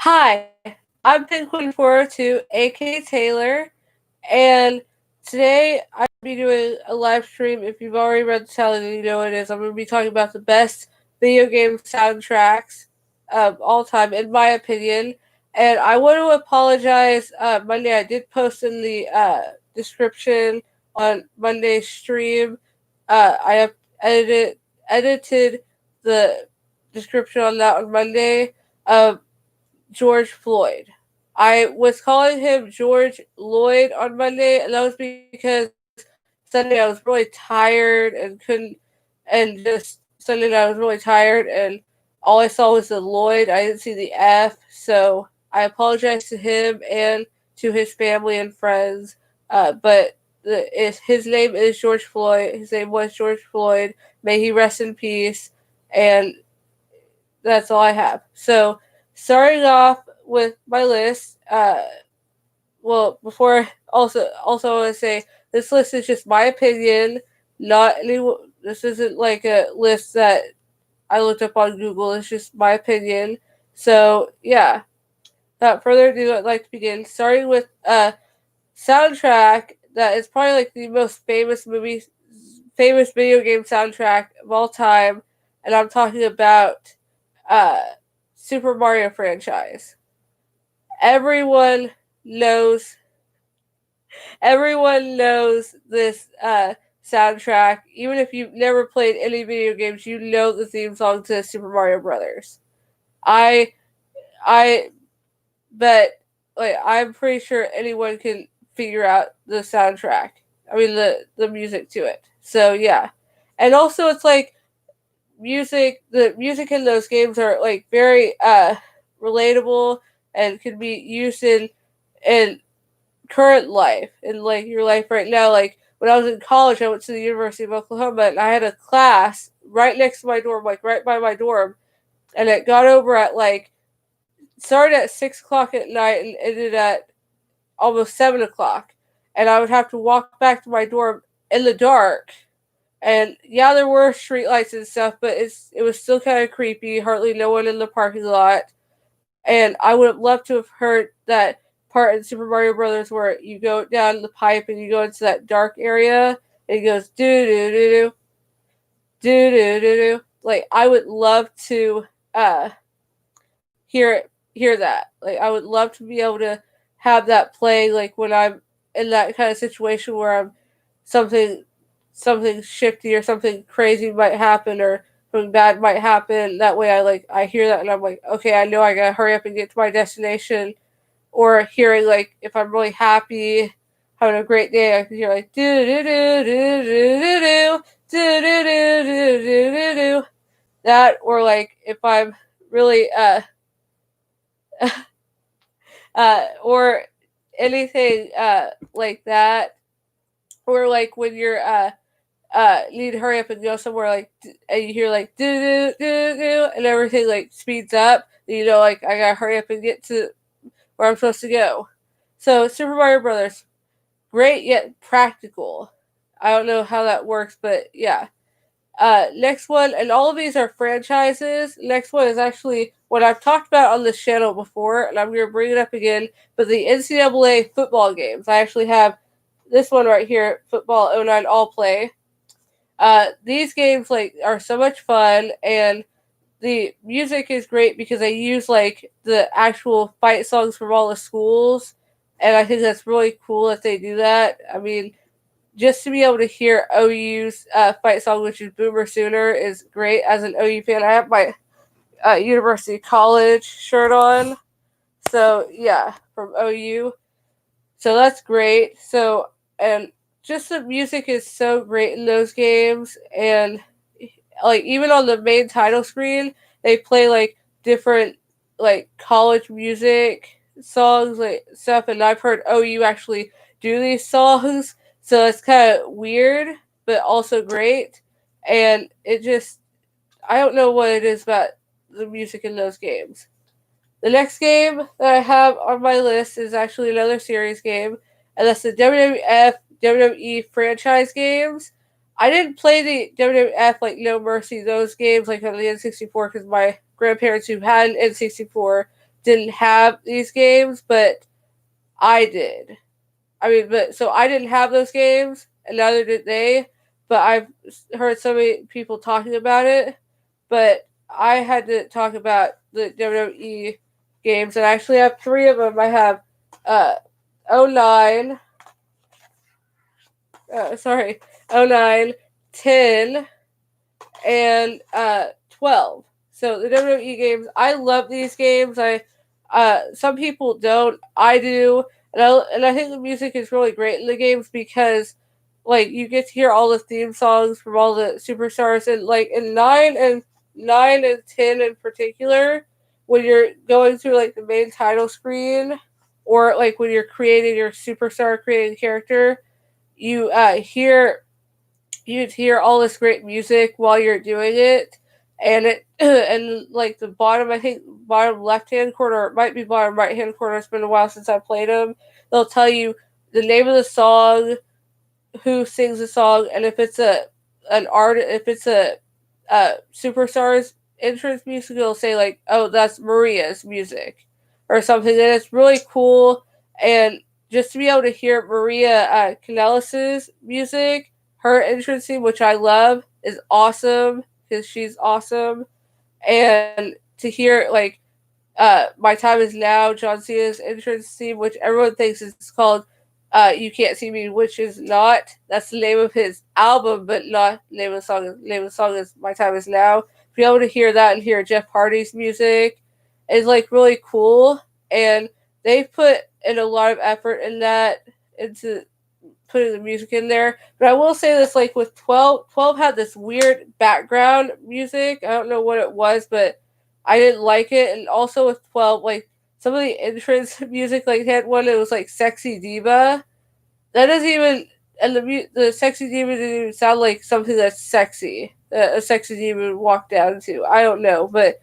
Hi, I'm Penguin402, aka Taylor, and today I'm going to be doing a live stream. If you've already read the title, you know what it is. I'm going to be talking about the best video game soundtracks of all time, in my opinion. And I want to apologize. Monday, I did post in the description on Monday's stream. I have edited the description on that on Monday. George Floyd. I was calling him George Lloyd on Monday, and that was because Sunday I was really tired and couldn't, and just Sunday night I was really tired, and all I saw was the Lloyd. I didn't see the F, so I apologize to him and to his family and friends. But his name is George Floyd. His name was George Floyd. May he rest in peace. And that's all I have. So, starting off with my list, before also I want to say this list is just my opinion, not any. This isn't like a list that I looked up on Google. It's just my opinion. So yeah, without further ado, I'd like to begin. Starting with soundtrack that is probably like the most famous video game soundtrack of all time, and I'm talking about uh, Super Mario franchise. Everyone knows everyone knows this soundtrack. Even if you've never played any video games, you know the theme song to Super Mario Brothers. I I bet I'm pretty sure anyone can figure out the soundtrack. I mean the music to it. So yeah. And also it's like the music in those games are like very relatable and can be used in current life, in like your life right now. Like when I was in college, I went to the University of Oklahoma, and I had a class right next to my dorm, like right by my dorm, and it got over at like started at 6 o'clock at night and ended at almost 7 o'clock, and I would have to walk back to my dorm in the dark. And yeah, there were street lights and stuff, but it was still kind of creepy. Hardly no one in the parking lot, and I would have loved to have heard that part in Super Mario Brothers where you go down the pipe and you go into that dark area and it goes do do do do do do do do. Like I would love to uh hear that. Like I would love to be able to have that play like when I'm in that kind of situation where I'm something something shifty or something crazy might happen or something bad might happen. That way I hear that and I'm like, okay, I know I gotta hurry up and get to my destination. Or hearing like if I'm really happy, having a great day, I can hear like do do do do do do do do do do do do do that. Or like if I'm really or anything like that. Or like when you're need to hurry up and go somewhere like and you hear like do do do do and everything like speeds up, you know, like I gotta hurry up and get to where I'm supposed to go. So Super Mario Brothers, great yet practical. I don't know how that works, but yeah. Next one, and all of these are franchises. Next one is actually what I've talked about on this channel before, and I'm going to bring it up again. But the NCAA football games. I actually have this one right here, Football '09 All Play. These games like are so much fun, and the music is great because they use like the actual fight songs from all the schools, and I think that's really cool that they do that. I mean, just to be able to hear OU's fight song, which is Boomer Sooner, is great. As an OU fan, I have my University College shirt on, so yeah, from OU. So that's great. So and just the music is so great in those games, and like even on the main title screen, they play like different like college music songs like stuff, and I've heard OU actually do these songs, so it's kind of weird but also great. And it just I don't know what it is about the music in those games. The next game that I have on my list is actually another series game, and that's the WWF WWE franchise games. I didn't play the WWF like No Mercy those games like on the N64 because my grandparents who had an N64 didn't have these games, but I did. I mean, but so I didn't have those games, and neither did they. But I've heard so many people talking about it. But I had to talk about the WWE games, and I actually have three of them. I have uh, 09, sorry, 09, 10, and 12. So the WWE games, I love these games. Some people don't, I do, and I think the music is really great in the games because like you get to hear all the theme songs from all the superstars, and like in 9 and 10 in particular, when you're going through like the main title screen, or like when you're creating your superstar creating character, you you'd hear all this great music while you're doing it, and it and like the bottom, I think bottom left hand corner, or it might be bottom right hand corner, it's been a while since I played them, they'll tell you the name of the song, who sings the song, and if it's if it's a superstar's entrance music, it'll say like, oh, that's Maria's music or something, and it's really cool. And just to be able to hear Maria Kanellis's music, her entrance theme, which I love, is awesome because she's awesome. And to hear like My Time Is Now, John Cena's entrance theme, which everyone thinks is called You Can't See Me, which is not. That's the name of his album, but not the name of the song. The name of the song is My Time Is Now. Be able to hear that and hear Jeff Hardy's music is like really cool. And they've put in a lot of effort in that, into putting the music in there. But I will say this, like with 12 had this weird background music. I don't know what it was, but I didn't like it. And also with 12, like some of the entrance music, like they had one that was like Sexy Diva. That doesn't even, and the Sexy Diva didn't even sound like something that's sexy. That a Sexy Diva would walk down to. I don't know, but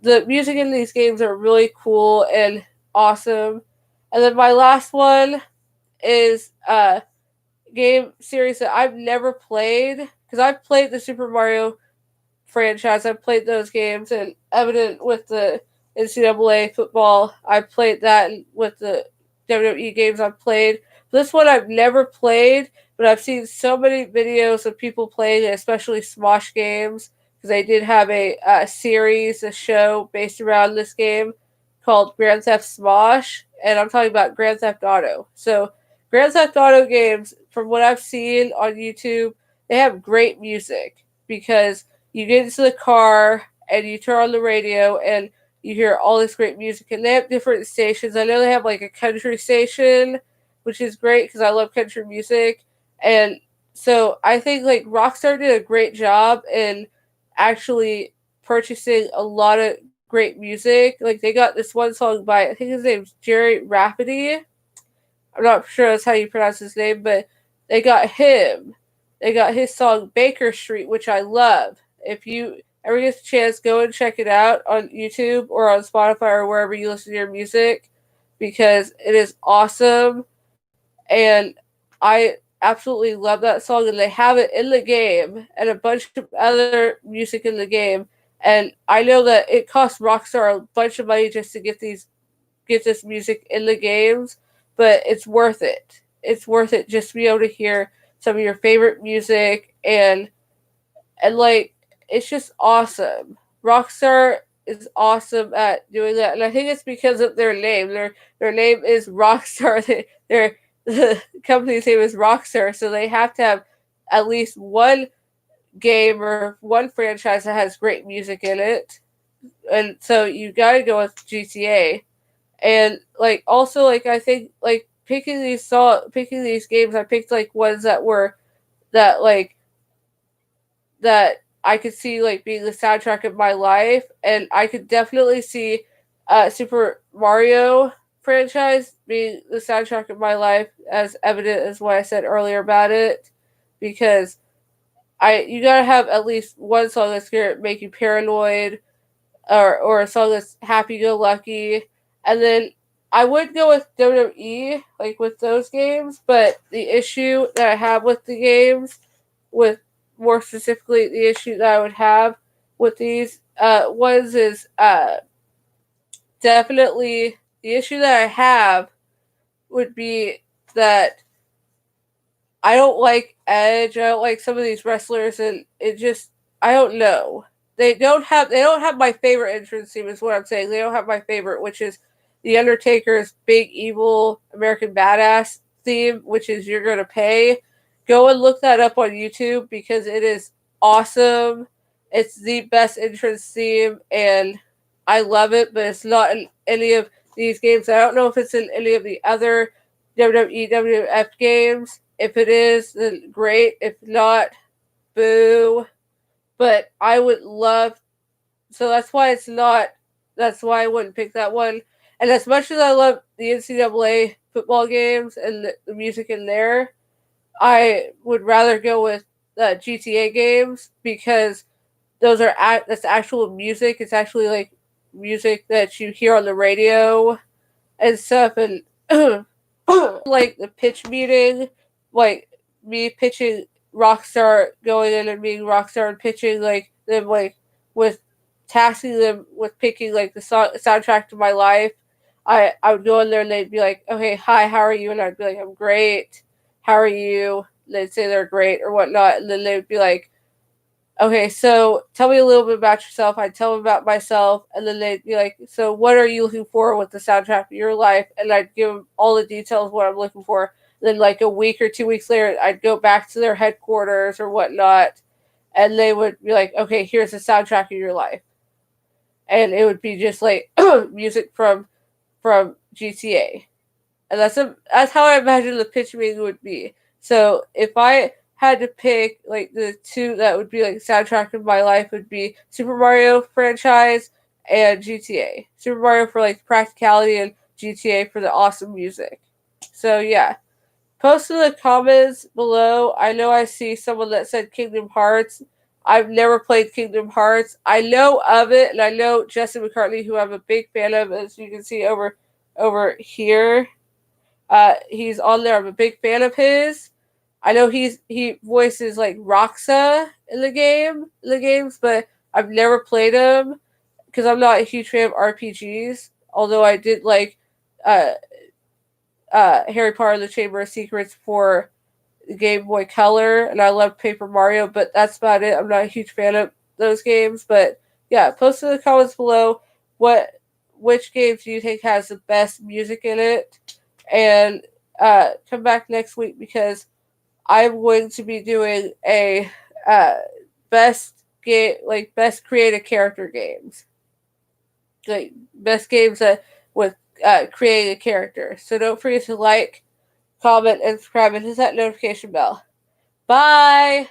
the music in these games are really cool and awesome. And then my last one is game series that I've never played, because I've played the Super Mario franchise. I've played those games, and evident with the NCAA football, I played that, and with the WWE games I've played. This one I've never played, but I've seen so many videos of people playing it, especially Smosh games, because they did have a series, a show based around this game called Grand Theft Smosh, and I'm talking about Grand Theft Auto. So Grand Theft Auto games, from what I've seen on YouTube, they have great music because you get into the car and you turn on the radio and you hear all this great music, and they have different stations. I know they have like a country station, which is great because I love country music. And so I think like Rockstar did a great job in actually purchasing a lot of great music. Like they got this one song by, I think his name's Jerry Rafferty. I'm not sure that's how you pronounce his name, but they got him. They got his song Baker Street, which I love. If you ever get a chance, go and check it out on YouTube or on Spotify or wherever you listen to your music, because it is awesome. And I absolutely love that song, and they have it in the game and a bunch of other music in the game. And I know that it costs Rockstar a bunch of money just to get this music in the games, but it's worth it. It's worth it just to be able to hear some of your favorite music, and like it's just awesome. Rockstar is awesome at doing that, and I think it's because of their name. Their name is Rockstar. Their the company's name is Rockstar, so they have to have at least one game or one franchise that has great music in it, and so you gotta go with GTA. And like also like I think like picking these games, I picked like ones that were that like that I could see like being the soundtrack of my life, and I could definitely see Super Mario franchise being the soundtrack of my life, as evident as what I said earlier about it, because I you gotta have at least one song that's gonna make you paranoid, or a song that's happy go lucky, and then I would go with WWE like with those games, but the issue that I have with the games, with more specifically the issue that I would have with these ones is definitely the issue that I have would be that I don't like Edge. I don't like some of these wrestlers, and it just I don't know. They don't have my favorite entrance theme. Is what I'm saying. They don't have my favorite, which is the Undertaker's Big Evil American Badass theme, which is "You're Gonna Pay." Go and look that up on YouTube because it is awesome. It's the best entrance theme, and I love it. But it's not in any of these games. I don't know if it's in any of the other WWE WF games. If it is, then great. If not, boo. But I would love. So that's why it's not. That's why I wouldn't pick that one. And as much as I love the NCAA football games and the music in there, I would rather go with GTA games because that's actual music. It's actually like music that you hear on the radio and stuff, and like the pitch meeting, like me pitching Rockstar, going in and being Rockstar and pitching like them like with tasking them with picking like the soundtrack to my life. I would go in there and they'd be like, okay, hi, how are you? And I'd be like, I'm great. How are you? And they'd say they're great or whatnot, and then they'd be like, okay, so tell me a little bit about yourself. I'd tell them about myself, and then they'd be like, so what are you looking for with the soundtrack of your life? And I'd give them all the details of what I'm looking for. And then, like a week or 2 weeks later, I'd go back to their headquarters or whatnot, and they would be like, okay, here's the soundtrack of your life. And it would be just like music from GTA. And that's how I imagine the pitch meeting would be. So if I had to pick like the two that would be like soundtrack of my life would be Super Mario franchise and GTA. Super Mario for like practicality and GTA for the awesome music. So yeah. Post in the comments below. I know I see someone that said Kingdom Hearts. I've never played Kingdom Hearts. I know of it, and I know Jesse McCartney, who I'm a big fan of, as you can see over here. He's on there. I'm a big fan of his. I know he voices like Roxa in the games, but I've never played him because I'm not a huge fan of RPGs. Although I did like uh, Harry Potter and the Chamber of Secrets for Game Boy Color, and I love Paper Mario, but that's about it. I'm not a huge fan of those games, but yeah, post in the comments below which games do you think has the best music in it, and come back next week because I'm going to be doing a uh, best creative character games, like best games that with creating a character. So don't forget to like, comment, and subscribe, and hit that notification bell. Bye.